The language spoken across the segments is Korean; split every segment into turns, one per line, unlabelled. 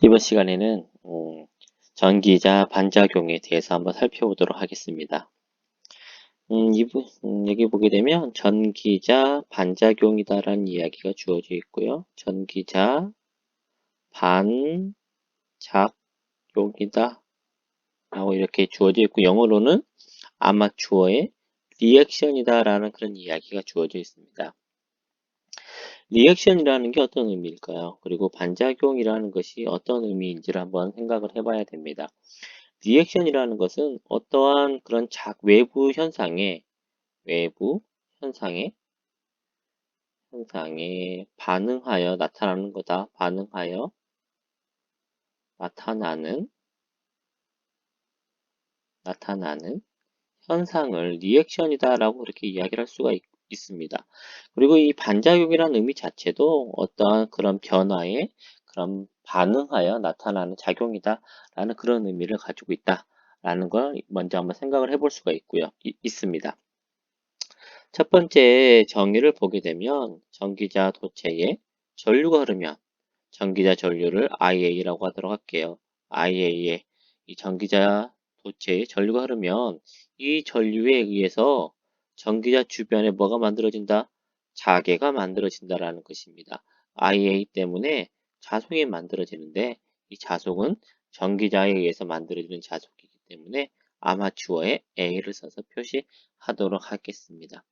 이번 시간에는 전기자 반작용에 대해서 한번 살펴보도록 하겠습니다. 여기 보게 되면 전기자 반작용이다라는 이야기가 주어져 있고요. 전기자 반작용이다 라고 이렇게 주어져 있고, 영어로는 아마추어의 리액션이다라는 그런 이야기가 주어져 있습니다. 리액션이라는 게 어떤 의미일까요? 그리고 반작용이라는 것이 어떤 의미인지를 한번 생각을 해봐야 됩니다. 리액션이라는 것은 어떠한 그런 외부 현상에 반응하여 나타나는 거다. 반응하여 나타나는 현상을 리액션이다라고 그렇게 이야기를 할 수가 있습니다. 그리고 이 반작용이라는 의미 자체도 어떠한 그런 변화에 그런 반응하여 나타나는 작용이다라는 그런 의미를 가지고 있다라는 걸 먼저 한번 생각을 해볼 수가 있습니다. 첫 번째 정의를 보게 되면 전기자 도체에 전류가 흐르면 전기자 전류를 IA라고 하도록 할게요. IA에 이 전기자 도체에 전류가 흐르면 이 전류에 의해서 전기자 주변에 뭐가 만들어진다? 자개가 만들어진다라는 것입니다. IA 때문에 자속이 만들어지는데 이 자속은 전기자에 의해서 만들어지는 자속이기 때문에 아마추어의 A를 써서 표시하도록 하겠습니다.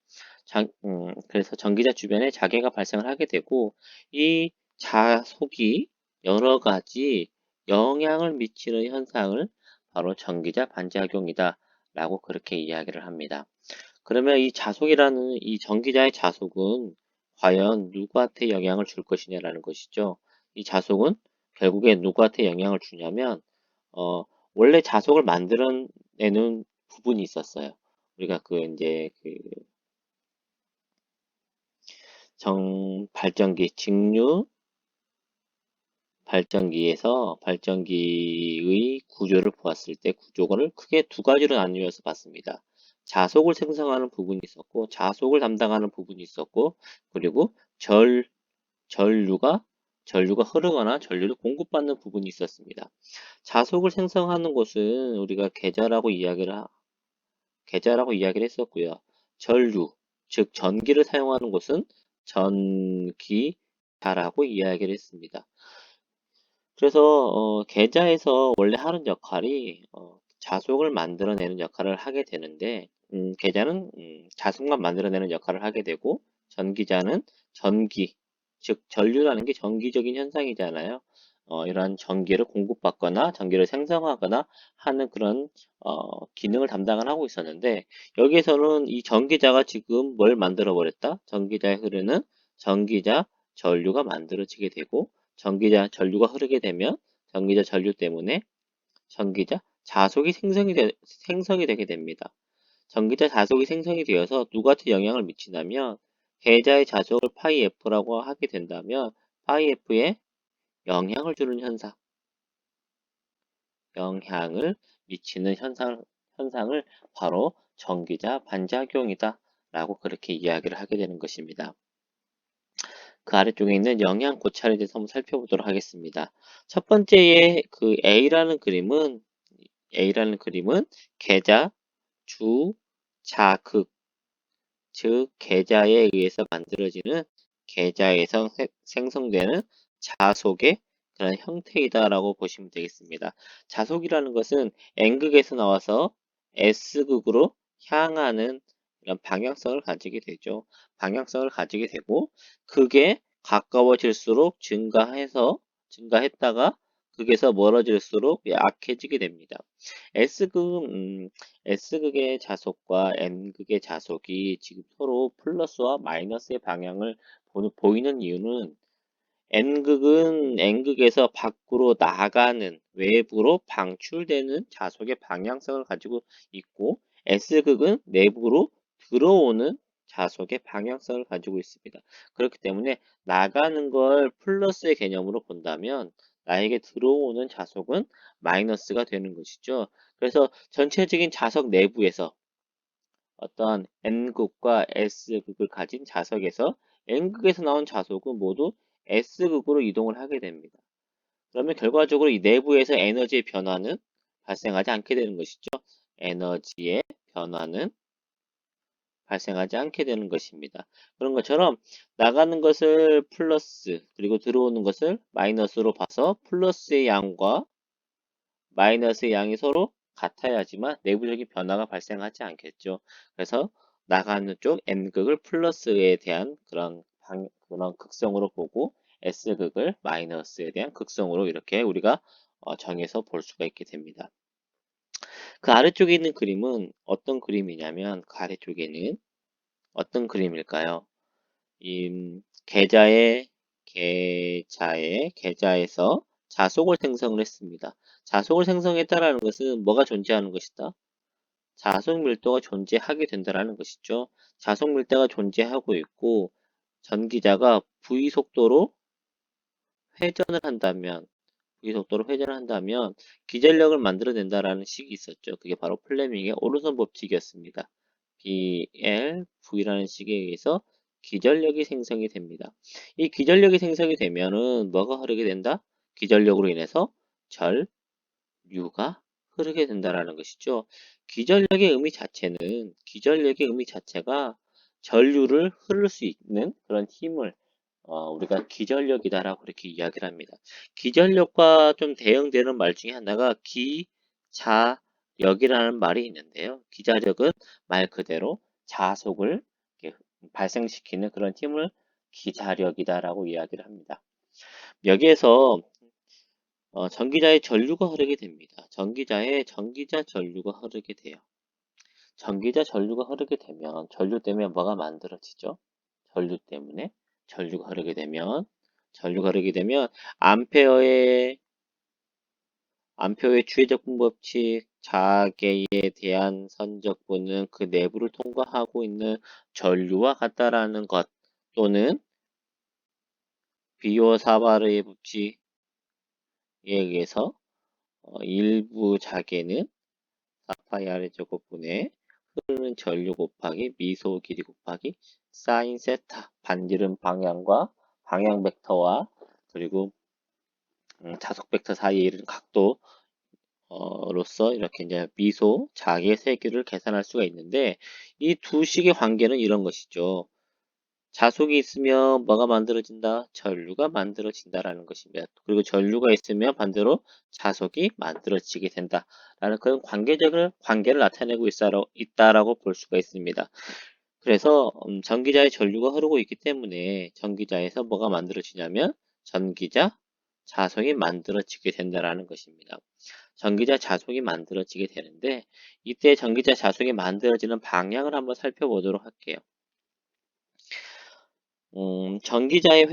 그래서 전기자 주변에 자개가 발생을 하게 되고 이 자속이 여러 가지 영향을 미치는 현상을 바로 전기자 반작용이다 라고 그렇게 이야기를 합니다. 그러면 이 자속이라는 이 전기자의 자속은 과연 누구한테 영향을 줄 것이냐라는 것이죠. 이 자속은 결국에 누구한테 영향을 주냐면 원래 자속을 만들어내는 부분이 있었어요. 우리가 발전기 직류 발전기에서 발전기의 구조를 보았을 때 구조를 크게 두 가지로 나누어서 봤습니다. 자속을 생성하는 부분이 있었고, 자속을 담당하는 부분이 있었고, 그리고 전류가 흐르거나 전류를 공급받는 부분이 있었습니다. 자속을 생성하는 것은 우리가 계좌라고 이야기를 했었고요. 전류, 즉 전기를 사용하는 곳은 전기자라고 이야기를 했습니다. 그래서 계좌에서 원래 하는 역할이 자속을 만들어내는 역할을 하게 되는데, 계좌는 자속만 만들어내는 역할을 하게 되고, 전기자는 즉 전류라는 게 전기적인 현상이잖아요. 이러한 전기를 공급받거나 전기를 생성하거나 하는 그런 기능을 담당을 하고 있었는데, 여기에서는 이 전기자가 지금 뭘 만들어 버렸다? 전기자에 흐르는 전기자 전류가 만들어지게 되고, 전기자 전류가 흐르게 되면 전기자 전류 때문에 전기자 자속이 생성이 되게 됩니다. 전기자 자속이 생성이 되어서 누구한테 영향을 미치냐면, 계자의 자속을 파이 F라고 하게 된다면 파이 F에 영향을 주는 영향을 미치는 현상을 바로 전기자 반작용이다 라고 그렇게 이야기를 하게 되는 것입니다. 그 아래쪽에 있는 영양 고찰에 대해서 한번 살펴보도록 하겠습니다. 첫 번째의 그 A라는 그림은 계자, 주, 자극, 즉 계자에 의해서 만들어지는 계자에서 생성되는 자속의 그런 형태이다라고 보시면 되겠습니다. 자속이라는 것은 N극에서 나와서 S극으로 향하는 이런 방향성을 가지게 되죠. 방향성을 가지게 되고, 그게 가까워질수록 증가했다가 극에서 멀어질수록 약해지게 됩니다. S극의 자속과 N극의 자속이 지금 서로 플러스와 마이너스의 방향을 보이는 이유는, N극은 N극에서 밖으로 나가는, 외부로 방출되는 자속의 방향성을 가지고 있고, S극은 내부로 들어오는 자속의 방향성을 가지고 있습니다. 그렇기 때문에 나가는 걸 플러스의 개념으로 본다면 나에게 들어오는 자속은 마이너스가 되는 것이죠. 그래서 전체적인 자석 내부에서 어떤 N극과 S극을 가진 자석에서 N극에서 나온 자석은 모두 S극으로 이동을 하게 됩니다. 그러면 결과적으로 이 내부에서 에너지의 변화는 발생하지 않게 되는 것이죠. 에너지의 변화는 발생하지 않게 되는 것입니다. 그런 것처럼 나가는 것을 플러스 그리고 들어오는 것을 마이너스로 봐서 플러스의 양과 마이너스의 양이 서로 같아야지만 내부적인 변화가 발생하지 않겠죠. 그래서 나가는 쪽 n극을 플러스에 대한 그런 극성으로 보고 s극을 마이너스에 대한 극성으로 이렇게 우리가 정해서 볼 수가 있게 됩니다. 그 아래쪽에 있는 그림은 어떤 그림이냐면 그 아래쪽에는 어떤 그림일까요? 이 계좌에서 자속을 생성을 했습니다. 자속을 생성했다라는 것은 뭐가 존재하는 것이다? 자속 밀도가 존재하게 된다라는 것이죠. 자속 밀도가 존재하고 있고 전기자가 V 속도로 회전을 한다면 기전력을 만들어낸다라는 식이 있었죠. 그게 바로 플레밍의 오른손 법칙이었습니다. BL, V라는 식에 의해서 기전력이 생성이 됩니다. 이 기전력이 생성이 되면은 뭐가 흐르게 된다? 기전력으로 인해서 전류가 흐르게 된다라는 것이죠. 기전력의 의미 자체가 전류를 흐를 수 있는 그런 힘을 우리가 기전력이다라고 이렇게 이야기를 합니다. 기전력과 좀 대응되는 말 중에 하나가 기자력이라는 말이 있는데요. 기자력은 말 그대로 자속을 이렇게 발생시키는 그런 힘을 기자력이다라고 이야기를 합니다. 여기에서 전기자의 전류가 흐르게 됩니다. 전기자 전류가 흐르게 돼요. 전기자 전류가 흐르게 되면 전류 때문에 뭐가 만들어지죠? 전류 때문에 전류가 흐르게 되면 암페어의 주의적분 법칙 자계에 대한 선적분은 그 내부를 통과하고 있는 전류와 같다라는 것 또는 비오사바르의 법칙에 의해서 일부 자계는 사파이 아래제곱분에 흐르는 전류 곱하기 미소 길이 곱하기 사인 세타 반지름 방향과 방향 벡터와 그리고 자속 벡터 사이에 이른 각도 로서 이렇게 이제 미소 자기의 세기를 계산할 수가 있는데 이 두 식의 관계는 이런 것이죠. 자속이 있으면 뭐가 만들어진다? 전류가 만들어진다라는 것입니다. 그리고 전류가 있으면 반대로 자속이 만들어지게 된다라는 그런 관계를 나타내고 있다라고 볼 수가 있습니다. 그래서 전기자의 전류가 흐르고 있기 때문에 전기자에서 뭐가 만들어지냐면 전기자 자속이 만들어지게 된다라는 것입니다. 전기자 자속이 만들어지게 되는데 이때 전기자 자속이 만들어지는 방향을 한번 살펴보도록 할게요. 전기자가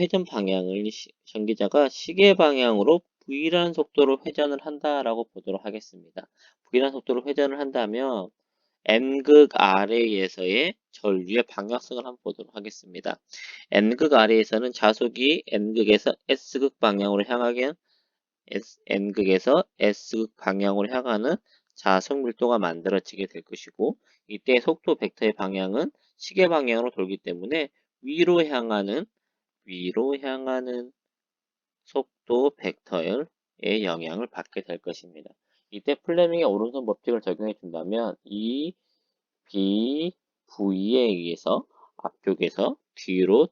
시계 방향으로 V라는 속도로 회전을 한다라고 보도록 하겠습니다. V라는 속도로 회전을 한다면 N극 아래에서의 전류의 방향성을 한번 보도록 하겠습니다. N극 아래에서는 자속이 N극에서 S극 방향으로 N극에서 S극 방향으로 향하는 자속 밀도가 만들어지게 될 것이고 이때 속도 벡터의 방향은 시계 방향으로 돌기 때문에 위로 향하는 속도 벡터의 영향을 받게 될 것입니다. 이때 플레밍의 오른손 법칙을 적용해 준다면 이 V에 의해서 앞쪽에서 뒤로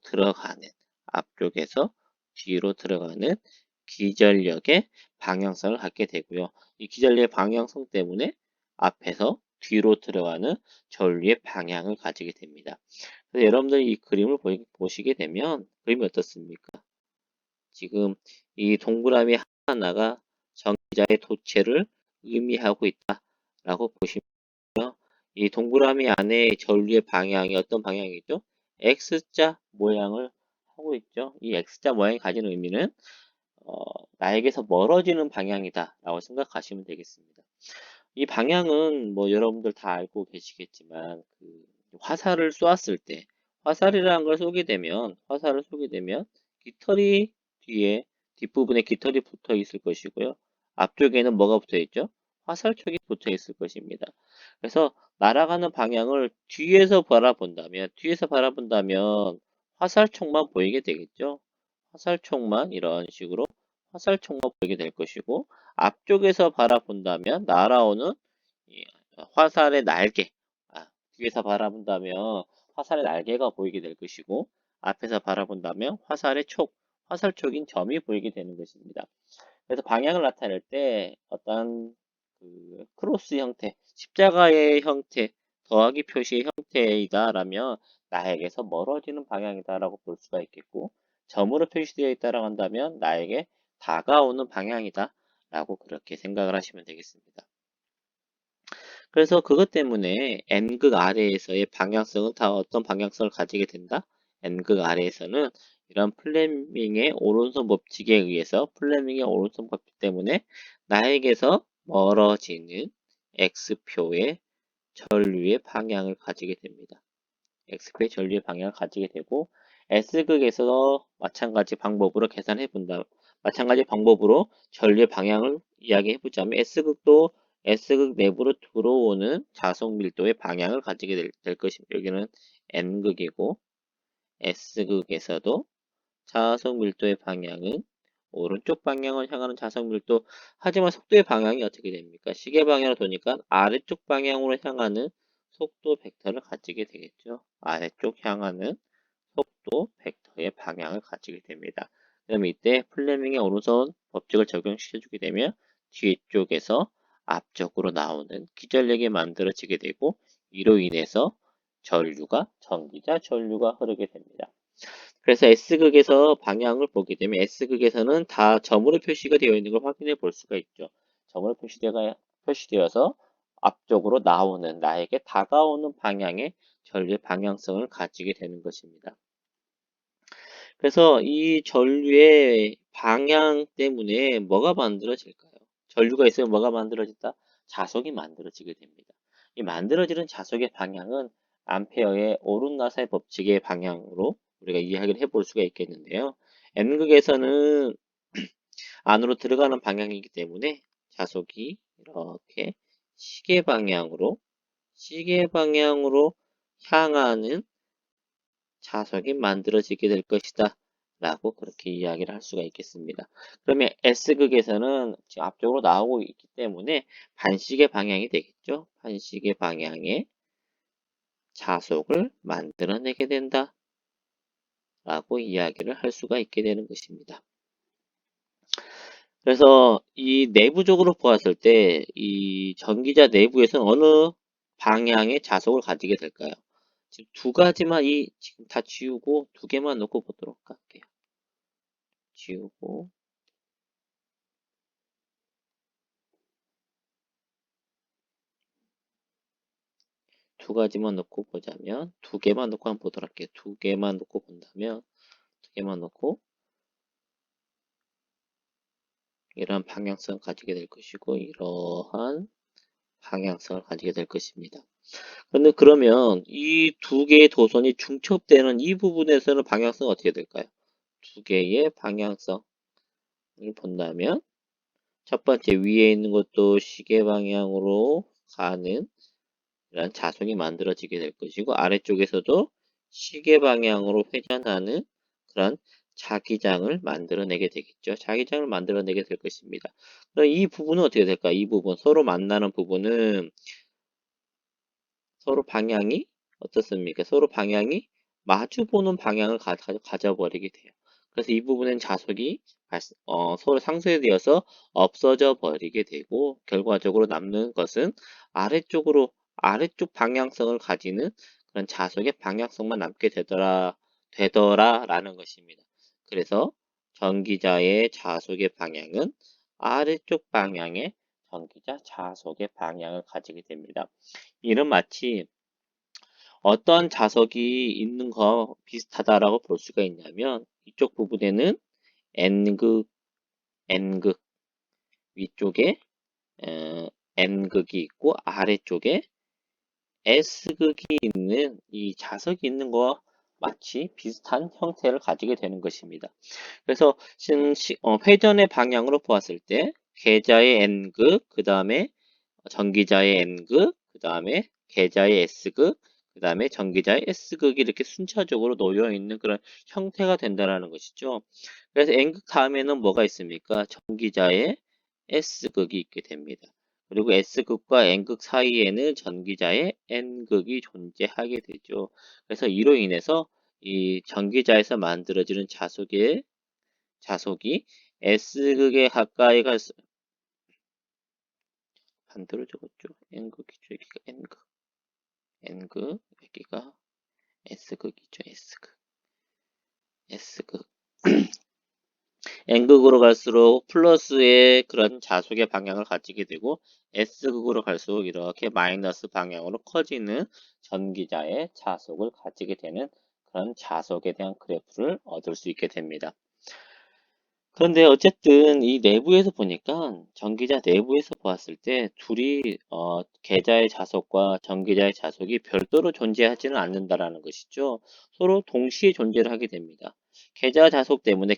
들어가는 기전력의 방향성을 갖게 되고요. 이 기전력의 방향성 때문에 앞에서 뒤로 들어가는 전류의 방향을 가지게 됩니다. 그래서 여러분들이 이 그림을 보시게 되면 그림이 어떻습니까? 지금 이 동그라미 하나가 전기자의 도체를 의미하고 있다라고 보시면 이 동그라미 안에 전류의 방향이 어떤 방향이죠? X자 모양을 하고 있죠. 이 X자 모양이 가진 의미는 나에게서 멀어지는 방향이다 라고 생각하시면 되겠습니다. 이 방향은 뭐 여러분들 다 알고 계시겠지만 그 화살을 쏘았을 때 화살이라는 걸 화살을 쏘게 되면 깃털이 뒷부분에 깃털이 붙어 있을 것이고요. 앞쪽에는 뭐가 붙어 있죠? 화살촉이 붙어 있을 것입니다. 그래서 날아가는 방향을 뒤에서 바라본다면 화살촉만 보이게 되겠죠. 화살촉만 이런 식으로 화살촉만 보이게 될 것이고, 앞쪽에서 바라본다면 날아오는 이 화살의 날개, 뒤에서 바라본다면 화살의 날개가 보이게 될 것이고, 앞에서 바라본다면 화살의 촉, 화살촉인 점이 보이게 되는 것입니다. 그래서 방향을 나타낼 때 어떤 그 크로스 형태, 십자가의 형태, 더하기 표시의 형태이다라면 나에게서 멀어지는 방향이다라고 볼 수가 있겠고, 점으로 표시되어 있다라고 한다면 나에게 다가오는 방향이다라고 그렇게 생각을 하시면 되겠습니다. 그래서 그것 때문에 n극 아래에서의 방향성은 다 어떤 방향성을 가지게 된다? n극 아래에서는 이런 플레밍의 오른손 법칙에 의해서 플레밍의 오른손 법칙 때문에 나에게서 멀어지는 x표의 전류의 방향을 가지게 됩니다. x표의 전류의 방향을 가지게 되고 s극에서 마찬가지 방법으로 계산해 본다. 마찬가지 방법으로 전류의 방향을 이야기해 보자면 s극도 S극 내부로 들어오는 자석 밀도의 방향을 가지게 될 것입니다. 여기는 N극이고 S극에서도 자석 밀도의 방향은 오른쪽 방향을 향하는 자석 밀도. 하지만 속도의 방향이 어떻게 됩니까? 시계 방향으로 도니까 아래쪽 방향으로 향하는 속도 벡터를 가지게 되겠죠. 아래쪽 향하는 속도 벡터의 방향을 가지게 됩니다. 그럼 이때 플레밍의 오른손 법칙을 적용시켜주게 되면 뒤쪽에서 앞쪽으로 나오는 기전력이 만들어지게 되고 이로 인해서 전기자 전류가 흐르게 됩니다. 그래서 S극에서 방향을 보게 되면 S극에서는 다 점으로 표시가 되어 있는 걸 확인해 볼 수가 있죠. 점으로 표시되어서 앞쪽으로 나오는 나에게 다가오는 방향의 전류의 방향성을 가지게 되는 것입니다. 그래서 이 전류의 방향 때문에 뭐가 만들어질까요? 전류가 있으면 뭐가 만들어진다? 자석이 만들어지게 됩니다. 이 만들어지는 자석의 방향은 암페어의 오른나사의 법칙의 방향으로 우리가 이야기를 해볼 수가 있겠는데요. N극에서는 안으로 들어가는 방향이기 때문에 자석이 이렇게 시계 방향으로 향하는 자석이 만들어지게 될 것이다 라고 그렇게 이야기를 할 수가 있겠습니다. 그러면 S극에서는 지금 앞쪽으로 나오고 있기 때문에 반시계 방향이 되겠죠. 반시계 방향의 자석을 만들어내게 된다 라고 이야기를 할 수가 있게 되는 것입니다. 그래서 이 내부적으로 보았을 때 이 전기자 내부에서는 어느 방향의 자석을 가지게 될까요? 지금 두 가지만 지금 다 지우고 두 개만 놓고 보도록 할게요. 지우고 두 가지만 놓고 보자면 두 개만 놓고 한번 보도록 할게요. 두 개만 놓고 본다면 두 개만 놓고 이러한 방향성을 가지게 될 것이고 이러한 방향성을 가지게 될 것입니다. 그런데 그러면 이 두 개의 도선이 중첩되는 이 부분에서는 방향성은 어떻게 될까요? 두 개의 방향성을 본다면 첫 번째 위에 있는 것도 시계 방향으로 가는 이런 자석이 만들어지게 될 것이고 아래쪽에서도 시계 방향으로 회전하는 그런 자기장을 만들어내게 되겠죠. 자기장을 만들어내게 될 것입니다. 그럼 이 부분은 어떻게 될까? 이 부분 서로 만나는 부분은 서로 방향이 어떻습니까? 서로 방향이 마주보는 방향을 가져버리게 돼요. 그래서 이 부분엔 자석이 서로 상쇄되어서 없어져 버리게 되고 결과적으로 남는 것은 아래쪽 방향성을 가지는 그런 자석의 방향성만 남게 되더라라는 것입니다. 그래서 전기자의 자석의 방향은 아래쪽 방향의 전기자 자석의 방향을 가지게 됩니다. 이는 마치 어떤 자석이 있는 거 비슷하다라고 볼 수가 있냐면 이쪽 부분에는 N극, N극 위쪽에 N극이 있고 아래쪽에 S극이 있는 이 자석이 있는 거와 마치 비슷한 형태를 가지게 되는 것입니다. 그래서 회전의 방향으로 보았을 때 계좌의 N극, 그 다음에 전기자의 N극, 그 다음에 계좌의 S극, 그 다음에 전기자의 S극이 이렇게 순차적으로 놓여 있는 그런 형태가 된다는 것이죠. 그래서 N극 다음에는 뭐가 있습니까? 전기자의 S극이 있게 됩니다. 그리고 S극과 N극 사이에는 전기자의 N극이 존재하게 되죠. 그래서 이로 인해서 이 전기자에서 만들어지는 자속이 S극에 가까이 갈수 반대로 적었죠. N극이죠. 여기가 N극, 여기가 S극이죠. S극. N극으로 갈수록 플러스의 그런 자속의 방향을 가지게 되고 S극으로 갈수록 이렇게 마이너스 방향으로 커지는 전기자의 자속을 가지게 되는 그런 자속에 대한 그래프를 얻을 수 있게 됩니다. 그런데 어쨌든 이 내부에서 보니까 전기자 내부에서 보았을 때 둘이 계자의 자속과 전기자의 자속이 별도로 존재하지는 않는다라는 것이죠. 서로 동시에 존재를 하게 됩니다. 계자의 자속 때문에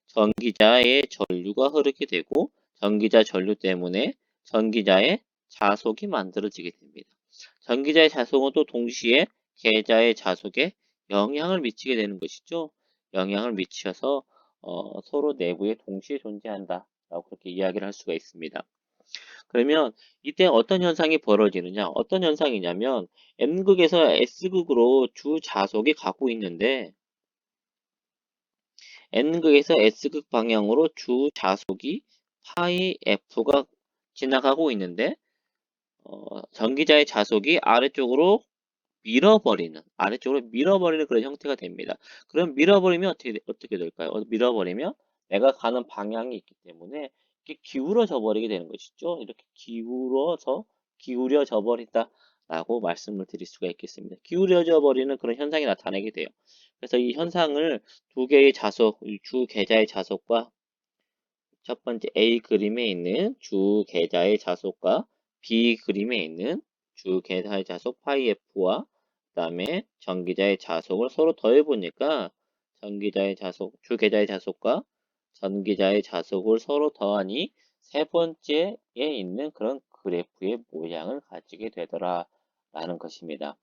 전기자의 전류가 흐르게 되고 전기자 전류 때문에 전기자의 자속이 만들어지게 됩니다. 전기자의 자속은 또 동시에 계자의 자속에 영향을 미치게 되는 것이죠. 영향을 미쳐서 서로 내부에 동시에 존재한다라고 그렇게 이야기를 할 수가 있습니다. 그러면 이때 어떤 현상이 벌어지느냐? 어떤 현상이냐면 N극에서 S극으로 주 자속이 가고 있는데 N극에서 S극 방향으로 주 자속이 파이 F가 지나가고 있는데 전기자의 자속이 아래쪽으로 밀어버리는 그런 형태가 됩니다. 그럼 밀어버리면 어떻게 될까요? 밀어버리면 내가 가는 방향이 있기 때문에 이렇게 기울어져 버리게 되는 것이죠. 이렇게 기울여져 버린다라고 말씀을 드릴 수가 있겠습니다. 기울여져 버리는 그런 현상이 나타나게 돼요. 그래서 이 현상을 두 개의 자속, 주 계자의 자속과 첫 번째 A 그림에 있는 주 계자의 자속과 B 그림에 있는 주 계자의 자속 파이 F와 그 다음에 전기자의 자속을 서로 더해보니까 주 계자의 자속과 전기자의 자속을 서로 더하니 세 번째에 있는 그런 그래프의 모양을 가지게 되더라라는 것입니다.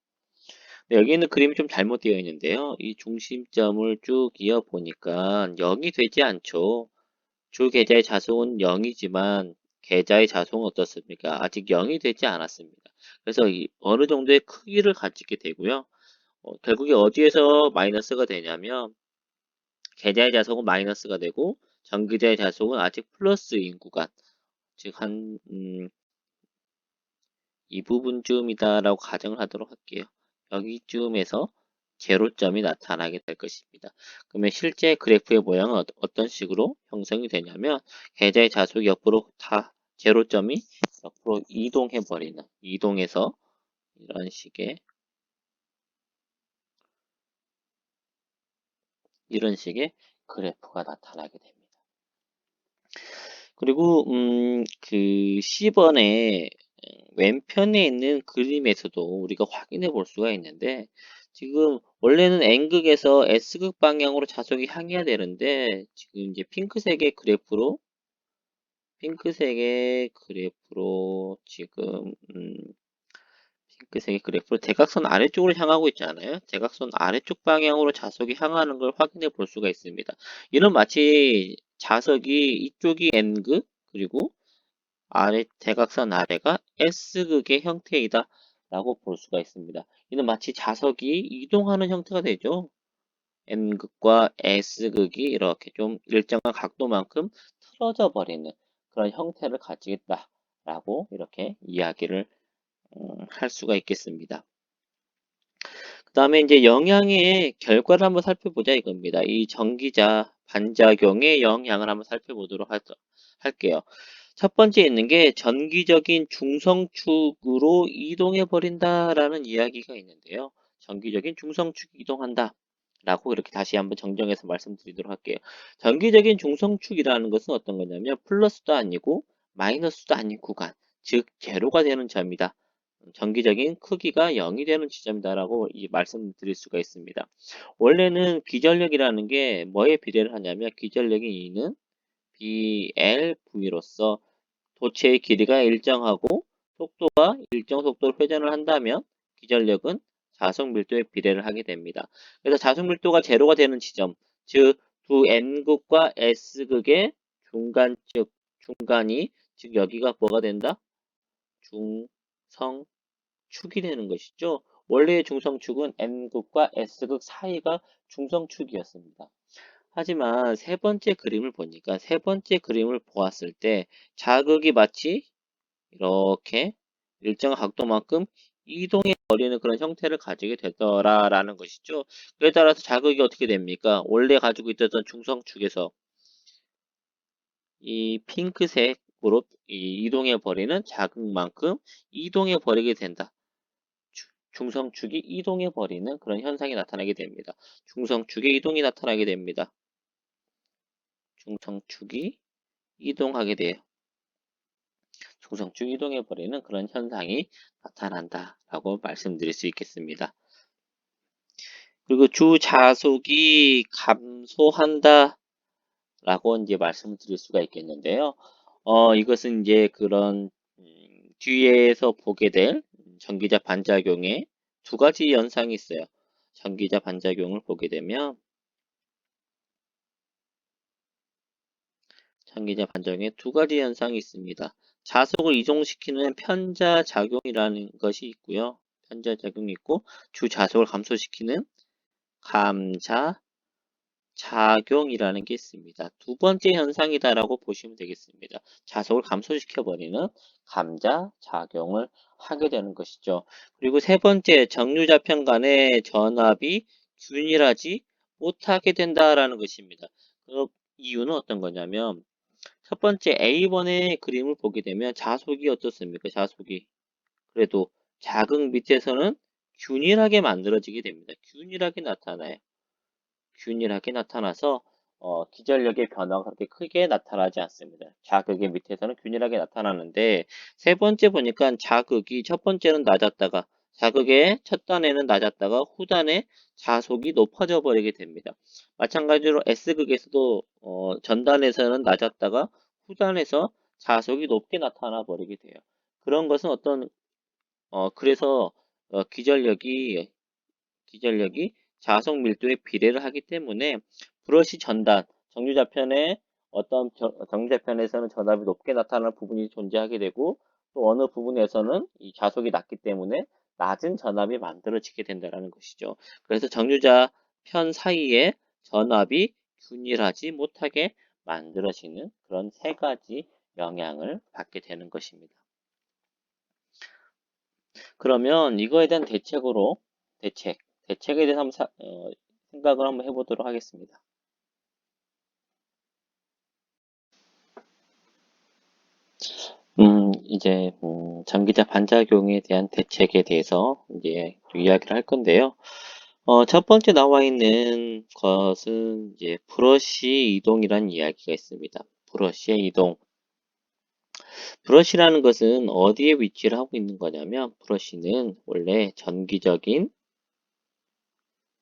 여기 있는 그림이 좀 잘못되어 있는데요. 이 중심점을 쭉 이어 보니까 0이 되지 않죠. 주 계좌의 자속은 0이지만 계좌의 자속은 어떻습니까? 아직 0이 되지 않았습니다. 그래서 어느 정도의 크기를 가지게 되고요. 결국에 어디에서 마이너스가 되냐면 계좌의 자속은 마이너스가 되고 전기자의 자속은 아직 플러스인 구간, 즉 이 부분쯤이다라고 가정을 하도록 할게요. 여기쯤에서 제로점이 나타나게 될 것입니다. 그러면 실제 그래프의 모양은 어떤 식으로 형성이 되냐면 계좌의 자속이 옆으로 다 제로점이 옆으로 이동해서 이런 식의 그래프가 나타나게 됩니다. 그리고 그 C번의 왼편에 있는 그림에서도 우리가 확인해 볼 수가 있는데 지금 원래는 N극에서 S극 방향으로 자속이 향해야 되는데 지금 이제 핑크색의 그래프로 대각선 아래쪽으로 향하고 있지 않아요? 대각선 아래쪽 방향으로 자석이 향하는 걸 확인해 볼 수가 있습니다. 이는 마치 자석이 이쪽이 N극 그리고 대각선 아래가 S극의 형태이다 라고 볼 수가 있습니다. 이는 마치 자석이 이동하는 형태가 되죠. N극과 S극이 이렇게 좀 일정한 각도만큼 틀어져 버리는 그런 형태를 가지겠다 라고 이렇게 이야기를 할 수가 있겠습니다. 그 다음에 이제 영향의 결과를 한번 살펴보자 이겁니다. 이 전기자 반작용의 영향을 한번 살펴보도록 할게요. 첫 번째 있는 게 전기적인 중성축으로 이동해 버린다라는 이야기가 있는데요. 전기적인 중성축이 이동한다. 라고 이렇게 다시 한번 정정해서 말씀드리도록 할게요. 전기적인 중성축이라는 것은 어떤 거냐면 플러스도 아니고 마이너스도 아닌 구간, 즉 제로가 되는 점이다. 전기적인 크기가 0이 되는 지점이다라고 말씀드릴 수가 있습니다. 원래는 기전력이라는 게 뭐에 비례를 하냐면 기전력인 E는 BLV로서 도체의 길이가 일정하고 속도가 일정 속도로 회전을 한다면 기전력은 자속 밀도의 비례를 하게 됩니다. 그래서 자속 밀도가 제로가 되는 지점, 즉 두 n극과 s극의 중간이 즉 여기가 뭐가 된다? 중성축이 되는 것이죠. 원래의 중성축은 n극과 s극 사이가 중성축이었습니다. 하지만 세 번째 그림을 보니까 세 번째 그림을 보았을 때 자극이 마치 이렇게 일정한 각도만큼 이동해 버리는 그런 형태를 가지게 되더라라는 것이죠. 그에 따라서 자극이 어떻게 됩니까? 원래 가지고 있던 중성축에서 이 핑크색으로 이동해 버리는 자극만큼 이동해 버리게 된다. 중성축이 이동해 버리는 그런 현상이 나타나게 됩니다. 중성축의 이동이 나타나게 됩니다. 중성축이 이동하게 돼요. 중성축 이동해버리는 그런 현상이 나타난다라고 말씀드릴 수 있겠습니다. 그리고 주자속이 감소한다 라고 이제 말씀을 드릴 수가 있겠는데요. 이것은 이제 그런 뒤에서 보게 될 전기자 반작용의 두 가지 현상이 있어요. 전기자 반작용을 보게 되면 전기자 반작용의 두 가지 현상이 있습니다. 자속을 이동시키는 편자작용이라는 것이 있고요. 편자작용이 있고 주자속을 감소시키는 감자작용이라는 게 있습니다. 두 번째 현상이다라고 보시면 되겠습니다. 자속을 감소시켜버리는 감자작용을 하게 되는 것이죠. 그리고 세 번째, 정류자편 간의 전압이 균일하지 못하게 된다라는 것입니다. 그 이유는 어떤 거냐면 첫 번째 A번의 그림을 보게 되면 자속이 어떻습니까? 자속이 그래도 자극 밑에서는 균일하게 만들어지게 됩니다. 균일하게 나타나요. 균일하게 나타나서 기전력의 변화가 그렇게 크게 나타나지 않습니다. 자극의 밑에서는 균일하게 나타나는데 세 번째 보니까 자극이 첫 번째는 낮았다가 자극의 첫 단에는 낮았다가 후단에 자속이 높아져 버리게 됩니다. 마찬가지로 S극에서도 전단에서는 낮았다가 후단에서 자속이 높게 나타나 버리게 돼요. 그런 것은 그래서 기전력이 자속 밀도에 비례를 하기 때문에 브러쉬 전단, 정류자편에 어떤 정류자편에서는 전압이 높게 나타나는 부분이 존재하게 되고 또 어느 부분에서는 이 자속이 낮기 때문에 낮은 전압이 만들어지게 된다는 것이죠. 그래서 정류자편 사이에 전압이 균일하지 못하게 만들어지는 그런 세 가지 영향을 받게 되는 것입니다. 그러면 이거에 대한 대책에 대해서 한번 생각을 한번 해보도록 하겠습니다. 이제 전기자 반작용에 대한 대책에 대해서 이제 이야기를 할 건데요. 첫 번째 나와 있는 것은 이제 브러쉬 이동이라는 이야기가 있습니다. 브러쉬의 이동. 브러쉬라는 것은 어디에 위치를 하고 있는 거냐면 브러쉬는 원래 전기적인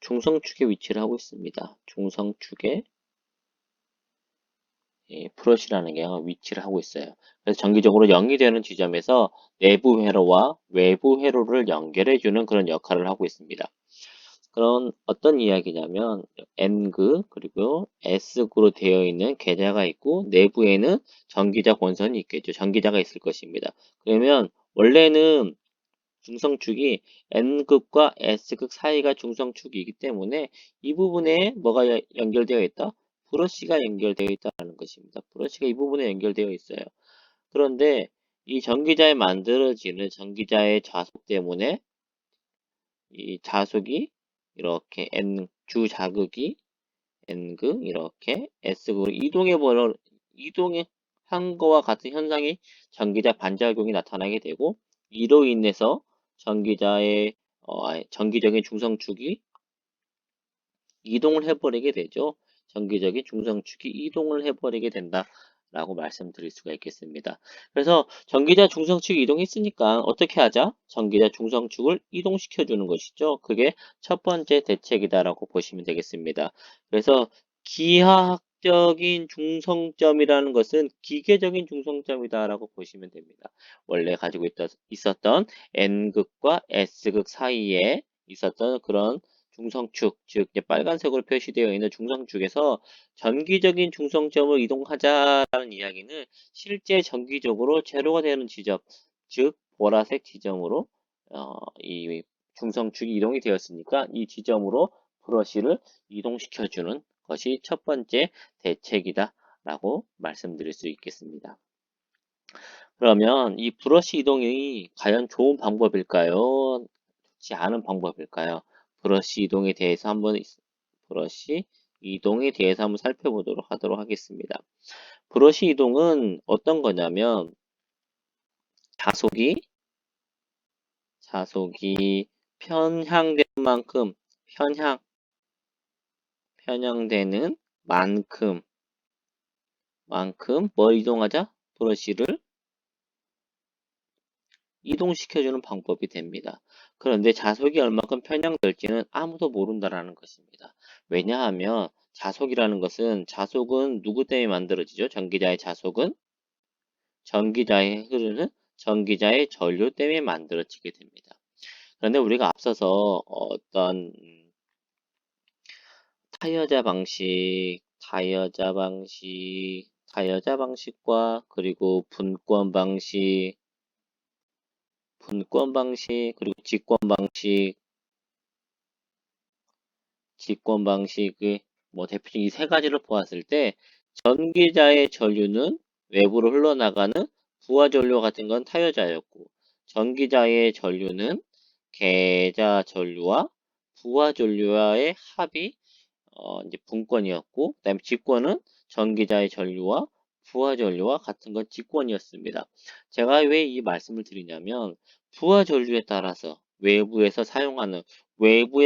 중성축에 위치를 하고 있습니다. 중성축에 브러쉬라는 게 위치를 하고 있어요. 그래서 정기적으로 0이 되는 지점에서 내부 회로와 외부 회로를 연결해주는 그런 역할을 하고 있습니다. 그런 어떤 이야기냐면 N극 그리고 S극으로 되어 있는 계좌가 있고 내부에는 전기자 본선이 있겠죠. 전기자가 있을 것입니다. 그러면 원래는 중성축이 N극과 S극 사이가 중성축이기 때문에 이 부분에 뭐가 연결되어 있다? 브러쉬가 연결되어 있다는 것입니다. 브러쉬가 이 부분에 연결되어 있어요. 그런데 이 전기자에 만들어지는 전기자의 자속 때문에 이 자속이 이렇게 주자극이 N극 이렇게 S극으로 이동한 거와 같은 현상이 전기자 반작용이 나타나게 되고 이로 인해서 전기적인 중성축이 이동을 해버리게 되죠. 전기적인 중성축이 이동을 해버리게 된다라고 말씀드릴 수가 있겠습니다. 그래서 전기자 중성축이 이동했으니까 어떻게 하자? 전기자 중성축을 이동시켜 주는 것이죠. 그게 첫 번째 대책이다라고 보시면 되겠습니다. 그래서 기하학적인 중성점이라는 것은 기계적인 중성점이다라고 보시면 됩니다. 원래 가지고 있었던 N극과 S극 사이에 있었던 그런 중성축, 즉 이제 빨간색으로 표시되어 있는 중성축에서 전기적인 중성점을 이동하자라는 이야기는 실제 전기적으로 제로가 되는 지점, 즉 보라색 지점으로 이 중성축이 이동이 되었으니까 이 지점으로 브러쉬를 이동시켜주는 것이 첫 번째 대책이다 라고 말씀드릴 수 있겠습니다. 그러면 이 브러쉬 이동이 과연 좋은 방법일까요? 좋지 않은 방법일까요? 브러쉬 이동에 대해서 브러쉬 이동에 대해서 한번 살펴보도록 하도록 하겠습니다. 브러쉬 이동은 어떤 거냐면 자속이 편향되는 만큼 편향되는 만큼 뭘 이동하자? 브러쉬를 이동시켜주는 방법이 됩니다. 그런데 자속이 얼마큼 편향될지는 아무도 모른다라는 것입니다. 왜냐하면 자속은 누구 때문에 만들어지죠? 전기자의 자속은 전기자의 흐르는 전기자의 전류 때문에 만들어지게 됩니다. 그런데 우리가 앞서서 어떤 타이어자 방식과 그리고 분권 방식, 그리고 직권 방식의 뭐 대표적인 이 세 가지를 보았을 때 전기자의 전류는 외부로 흘러나가는 부하 전류 같은 건 타이어자였고 전기자의 전류는 계자 전류와 부하 전류와의 합이 이제 분권이었고 그다음에 직권은 전기자의 전류와 부하 전류와 같은 건 직권이었습니다. 제가 왜 이 말씀을 드리냐면 부하 전류에 따라서 외부에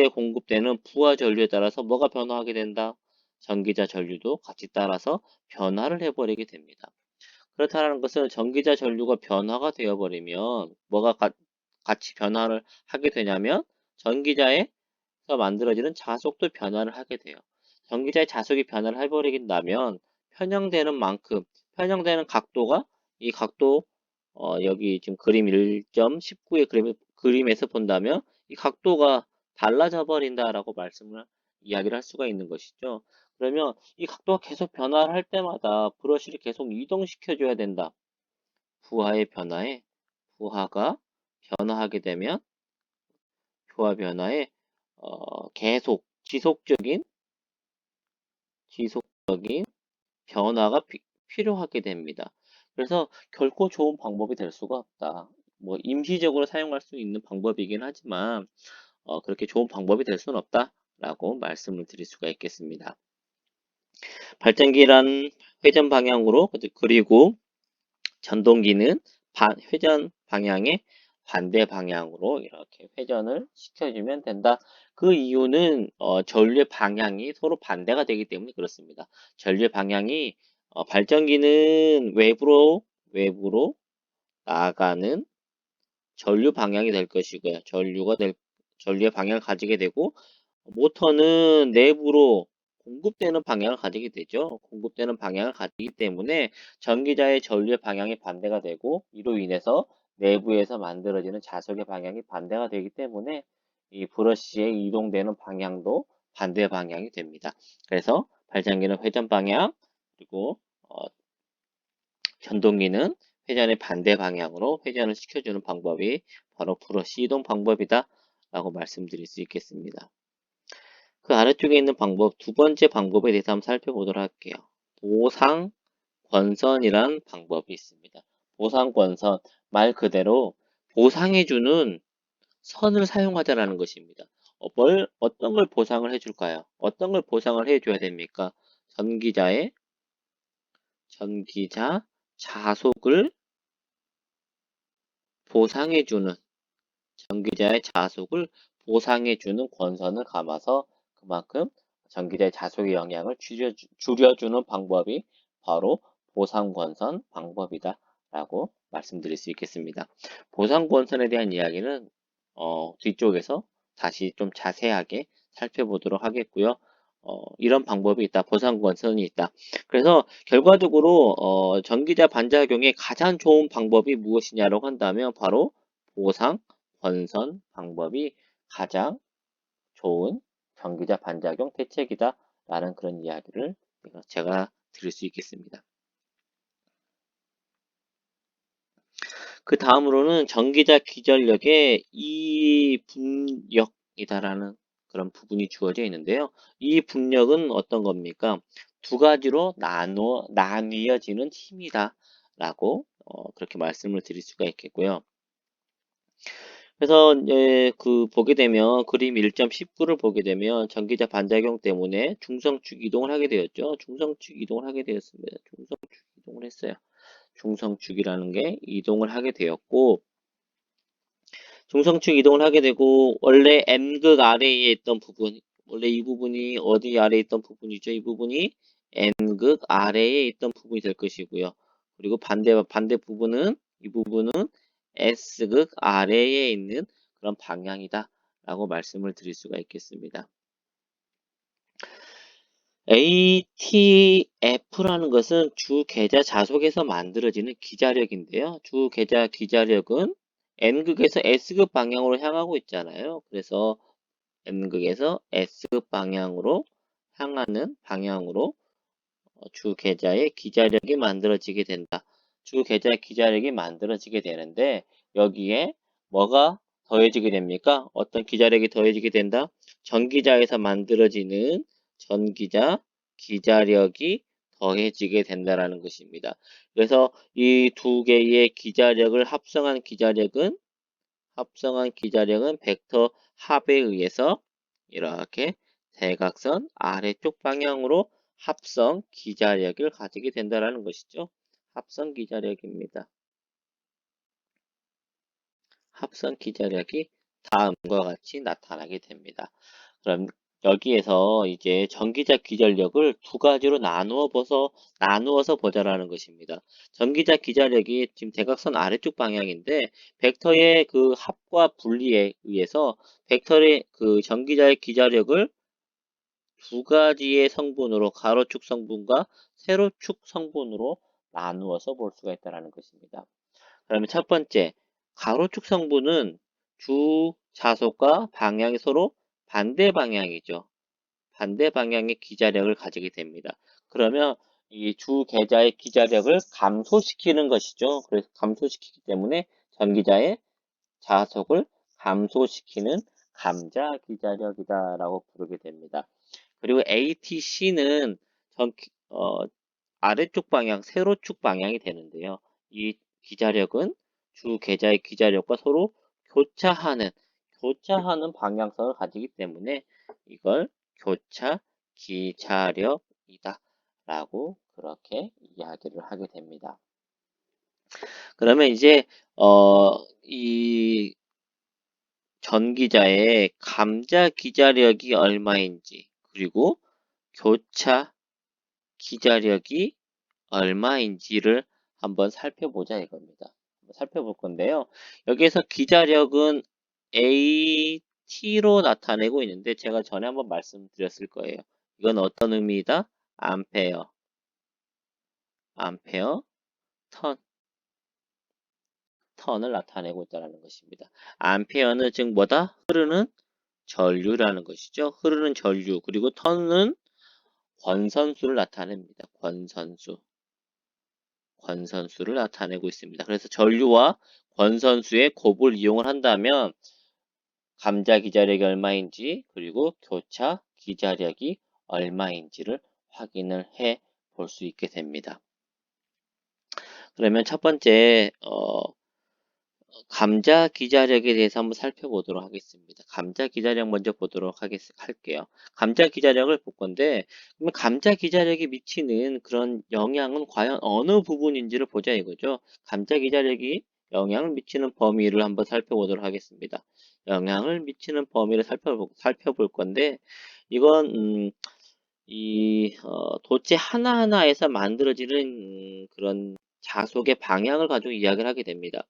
공급되는 부하 전류에 따라서 뭐가 변화하게 된다? 전기자 전류도 같이 따라서 변화를 해버리게 됩니다. 그렇다는 것은 전기자 전류가 변화가 되어버리면 같이 변화를 하게 되냐면 전기자에서 만들어지는 자속도 변화를 하게 돼요. 전기자의 자속이 변화를 해버리긴다면 편향되는 각도가 이 각도 여기 지금 그림 1.19의 그림에서 본다면 이 각도가 달라져 버린다라고 이야기를 할 수가 있는 것이죠. 그러면 이 각도가 계속 변화를 할 때마다 브러쉬를 계속 이동시켜 줘야 된다. 부하가 변화하게 되면 부하 변화에 계속 지속적인 변화가 필요하게 됩니다. 그래서 결코 좋은 방법이 될 수가 없다. 뭐 임시적으로 사용할 수 있는 방법이긴 하지만 그렇게 좋은 방법이 될 수는 없다라고 말씀을 드릴 수가 있겠습니다. 발전기란 회전 방향으로 그리고 전동기는 회전 방향의 반대 방향으로 이렇게 회전을 시켜주면 된다. 그 이유는 전류의 방향이 서로 반대가 되기 때문에 그렇습니다. 전류의 방향이 발전기는 외부로 나아가는 전류 방향이 될 것이고요. 전류의 방향을 가지게 되고 모터는 내부로 공급되는 방향을 가지게 되죠. 공급되는 방향을 가지기 때문에 전기자의 전류의 방향이 반대가 되고 이로 인해서 내부에서 만들어지는 자석의 방향이 반대가 되기 때문에 이 브러쉬의 이동되는 방향도 반대 방향이 됩니다. 그래서 발전기는 회전 방향 그리고 전동기는 회전의 반대 방향으로 회전을 시켜주는 방법이 바로 브러쉬 이동 방법이다 라고 말씀드릴 수 있겠습니다. 그 아래쪽에 있는 두 번째 방법에 대해서 한번 살펴보도록 할게요. 보상권선이란 방법이 있습니다. 보상권선, 말 그대로 보상해주는 선을 사용하자라는 것입니다. 어떤 걸 보상을 해줄까요? 어떤 걸 보상을 해줘야 됩니까? 전기자 자속을 보상해주는 전기자의 자속을 보상해주는 권선을 감아서 그만큼 전기자의 자속의 영향을 줄여주는 방법이 바로 보상권선 방법이다 라고 말씀드릴 수 있겠습니다. 보상권선에 대한 이야기는 뒤쪽에서 다시 좀 자세하게 살펴보도록 하겠고요. 이런 방법이 있다. 보상권선이 있다. 그래서 결과적으로 전기자 반작용의 가장 좋은 방법이 무엇이냐라고 한다면 바로 보상 권선 방법이 가장 좋은 전기자 반작용 대책이다 라는 그런 이야기를 제가 드릴 수 있겠습니다. 그 다음으로는 전기자 기전력의 이분력이다라는 그런 부분이 주어져 있는데요. 이 분력은 어떤 겁니까? 두 가지로 나뉘어지는 힘이다 라고 그렇게 말씀을 드릴 수가 있겠고요. 그래서 보게 되면 그림 1.19를 보게 되면 전기자 반작용 때문에 중성축 이동을 하게 되었죠. 중성축 이동을 하게 되었습니다. 중성축 이동을 했어요. 중성축이라는 게 이동을 하게 되었고, 중성축 이동을 하게 되고, 원래 N극 아래에 있던 부분, 원래 이 부분이 어디 아래에 있던 부분이죠? 이 부분이 N극 아래에 있던 부분이 될 것이고요. 그리고 반대 부분은, 이 부분은 S극 아래에 있는 그런 방향이다 라고 말씀을 드릴 수가 있겠습니다. ATF라는 것은 주 계좌 자속에서 만들어지는 기자력인데요. 주 계좌 기자력은 N극에서 S극 방향으로 향하고 있잖아요. 그래서 N극에서 S극 방향으로 향하는 방향으로 주 계좌의 기자력이 만들어지게 된다. 주 계좌 기자력이 만들어지게 되는데 여기에 뭐가 더해지게 됩니까? 어떤 기자력이 더해지게 된다? 전기자에서 만들어지는 전기자 기자력이 더해지게 된다라는 것입니다. 그래서 이 두 개의 기자력을 합성한 기자력은 벡터 합에 의해서 이렇게 대각선 아래쪽 방향으로 합성 기자력을 가지게 된다는 것이죠. 합성 기자력입니다. 합성 기자력이 다음과 같이 나타나게 됩니다. 그럼 여기에서 이제 전기자 기전력을 두 가지로 나누어서 보자라는 것입니다. 전기자 기자력이 지금 대각선 아래쪽 방향인데 벡터의 그 합과 분리에 의해서 벡터의 그 전기자의 기자력을 두 가지의 성분으로 가로축 성분과 세로축 성분으로 나누어서 볼 수가 있다는 것입니다. 그러면 첫 번째, 가로축 성분은 주 자속과 방향이 서로 반대 방향이죠. 반대 방향의 기자력을 가지게 됩니다. 그러면 이 주 계좌의 기자력을 감소시키는 것이죠. 그래서 감소시키기 때문에 전기자의 자속을 감소시키는 감자 기자력이다라고 부르게 됩니다. 그리고 ATC는 아래쪽 방향, 세로축 방향이 되는데요. 이 기자력은 주 계좌의 기자력과 서로 교차하는 방향성을 가지기 때문에 이걸 교차 기자력이다 라고 그렇게 이야기를 하게 됩니다. 그러면 이제 이 전기자의 감자 기자력이 얼마인지 그리고 교차 기자력이 얼마인지를 한번 살펴보자 이겁니다. 살펴볼 건데요. 여기에서 기자력은 AT로 나타내고 있는데 제가 전에 한번 말씀드렸을 거예요. 이건 어떤 의미이다? 암페어, 턴, 턴을 나타내고 있다는 것입니다. 암페어는 즉 뭐다? 흐르는 전류라는 것이죠. 흐르는 전류. 그리고 턴은 권선수를 나타냅니다. 권선수를 나타내고 있습니다. 그래서 전류와 권선수의 곱을 이용을 한다면 감자 기자력이 얼마인지 그리고 교차 기자력이 얼마인지를 확인을 해 볼 수 있게 됩니다. 그러면 첫 번째 감자 기자력에 대해서 한번 살펴보도록 하겠습니다. 감자 기자력 먼저 보도록 할게요. 감자 기자력을 볼 건데, 그러면 감자 기자력이 미치는 그런 영향은 과연 어느 부분인지를 보자 이거죠. 감자 기자력이 영향을 미치는 범위를 한번 살펴보도록 하겠습니다. 영향을 미치는 범위를 살펴볼 건데, 이건, 도체 하나하나에서 만들어지는 그런 자속의 방향을 가지고 이야기를 하게 됩니다.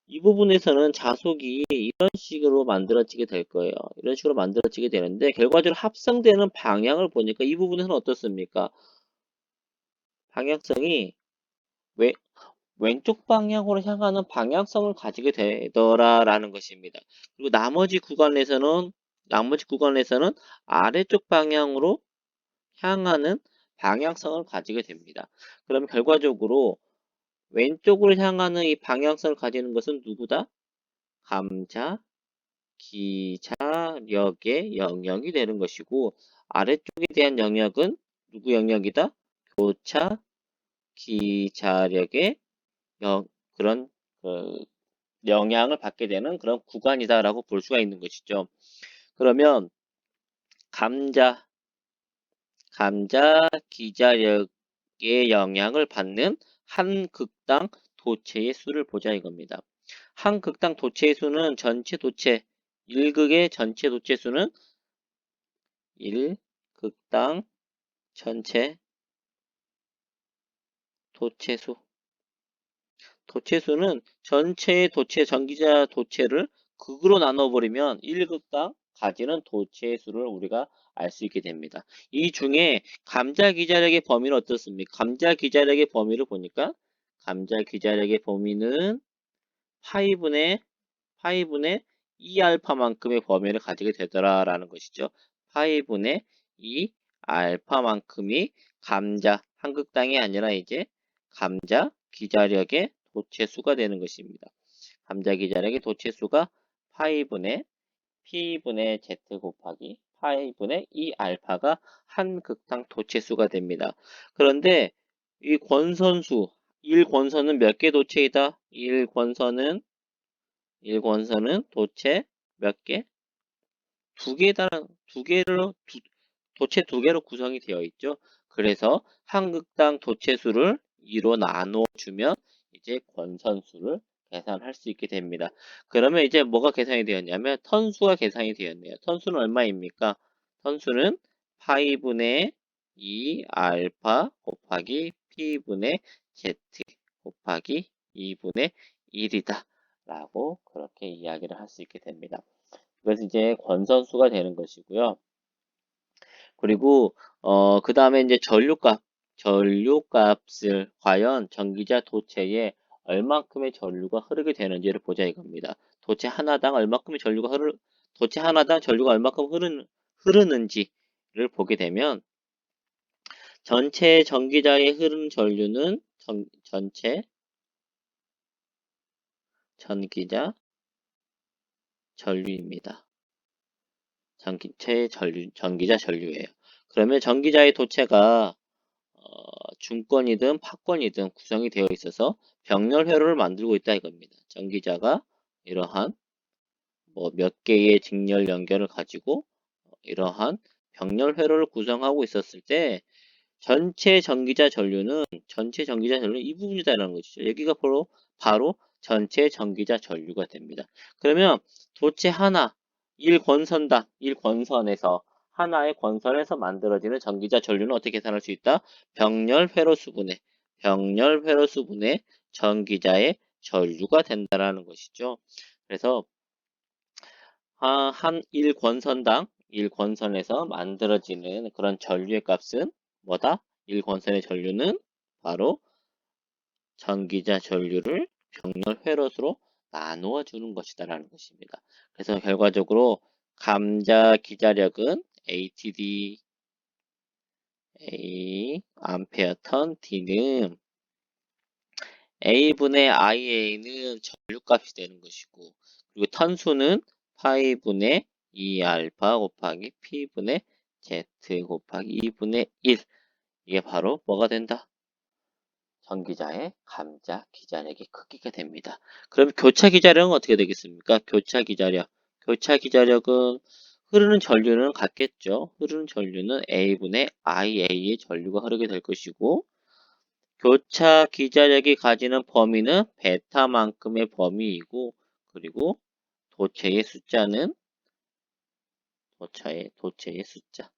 이 부분에서는 자속이 이런 식으로 만들어지게 될 거예요. 이런 식으로 만들어지게 되는데 결과적으로 합성되는 방향을 보니까 이 부분에서는 어떻습니까? 방향성이 왼쪽 방향으로 향하는 방향성을 가지게 되더라라는 것입니다. 그리고 나머지 구간에서는 나머지 구간에서는 아래쪽 방향으로 향하는 방향성을 가지게 됩니다. 그럼 결과적으로 왼쪽으로 향하는 이 방향성을 가지는 것은 누구다? 감자, 기자력의 영역이 되는 것이고 아래쪽에 대한 영역은 누구 영역이다? 교차, 기자력의 그런 그 영향을 받게 되는 그런 구간이다라고 볼 수가 있는 것이죠. 그러면 감자 기자력의 영향을 받는 한 극당 도체의 수를 보자 이겁니다. 한 극당 도체의 수는 전체 도체 1극의 전체 도체 수는 1극당 전체 도체수. 도체수는 전체의 도체 전기자 도체를 극으로 나눠버리면 1극당 가지는 도체의 수를 우리가 알 수 있게 됩니다. 이 중에 감자 기자력의 범위는 어떻습니까? 감자 기자력의 범위를 보니까 감자 기자력의 범위는 파이분의 2알파만큼의 범위를 가지게 되더라라는 것이죠. 파이분의 2알파만큼이 감자 한극당이 아니라 이제 감자 기자력의 도체수가 되는 것입니다. 감자 기자력의 도체수가 파이분의 P분의 Z 곱하기 파이분의 2알파가 한극당 도체수가 됩니다. 그런데 이 권선수 1권선은 몇 개 도체이다? 1권선은 도체 몇 개? 도체 두 개로 구성이 되어 있죠. 그래서 한극당 도체수를 2로 나누어 주면 이제 권선수를 계산할 수 있게 됩니다. 그러면 이제 뭐가 계산이 되었냐면 턴수가 계산이 되었네요. 턴수는 얼마입니까? 턴수는 파이분의 2 알파 곱하기 P분의 Z 곱하기 2분의 1이다. 라고 그렇게 이야기를 할 수 있게 됩니다. 그래서 이제 권선수가 되는 것이고요. 그리고 그 다음에 이제 전류값을 과연 전기자 도체에 얼만큼의 전류가 흐르게 되는지를 보자 이겁니다. 도체 하나당 얼만큼 흐르는지를 보게 되면 전체 전기자에 흐르는 전류는 전체 전기자 전류입니다. 전기자 전류예요. 그러면 전기자의 도체가 중권이든 파권이든 구성이 되어 있어서 병렬 회로를 만들고 있다 이겁니다. 전기자가 이러한 뭐 몇 개의 직렬 연결을 가지고 이러한 병렬 회로를 구성하고 있었을 때 전체 전기자 전류는 이 부분이다라는 것이죠. 여기가 바로 전체 전기자 전류가 됩니다. 그러면 도체 하나 1권선에서 하나의 권선에서 만들어지는 전기자 전류는 어떻게 계산할 수 있다? 병렬 회로 수분의 전기자의 전류가 된다라는 것이죠. 그래서 한 1권선에서 만들어지는 그런 전류의 값은 뭐다? 1권선의 전류는 바로 전기자 전류를 병렬 회로수로 나누어 주는 것이다라는 것입니다. 그래서 결과적으로 감자 기자력은 ATD A 암페어 턴 D는 A분의 IA는 전류값이 되는 것이고 그리고 턴수는 파이분의 2알파 곱하기 P분의 Z 곱하기 2분의 1 이게 바로 뭐가 된다? 전기자의 감자 기자력의 크기가 됩니다. 그럼 교차 기자력은 어떻게 되겠습니까? 교차 기자력은 흐르는 전류는 같겠죠. 흐르는 전류는 A분의 IA의 전류가 흐르게 될 것이고 교차 기자력이 가지는 범위는 베타만큼의 범위이고 그리고 도체의 숫자는 도체의 숫자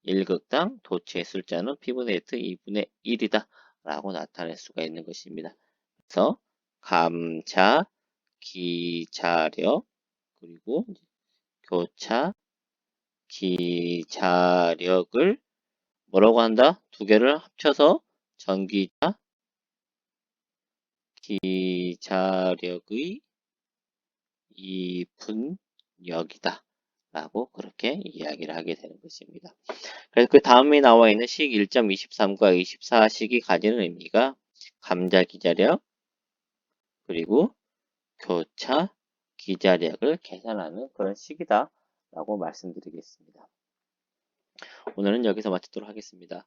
1극당 도체의 숫자는 P분의 Z 2분의 1이다 라고 나타낼 수가 있는 것입니다. 그래서 감자 기자력 그리고 교차 기자력을 뭐라고 한다? 두 개를 합쳐서 전기자 기자력의 2분력이다 라고 그렇게 이야기를 하게 되는 것입니다. 그래서 그 다음에 나와 있는 식 1.23과 24식이 가지는 의미가 감자 기자력 그리고 교차 기자력을 계산하는 그런 식이다 라고 말씀드리겠습니다. 오늘은 여기서 마치도록 하겠습니다.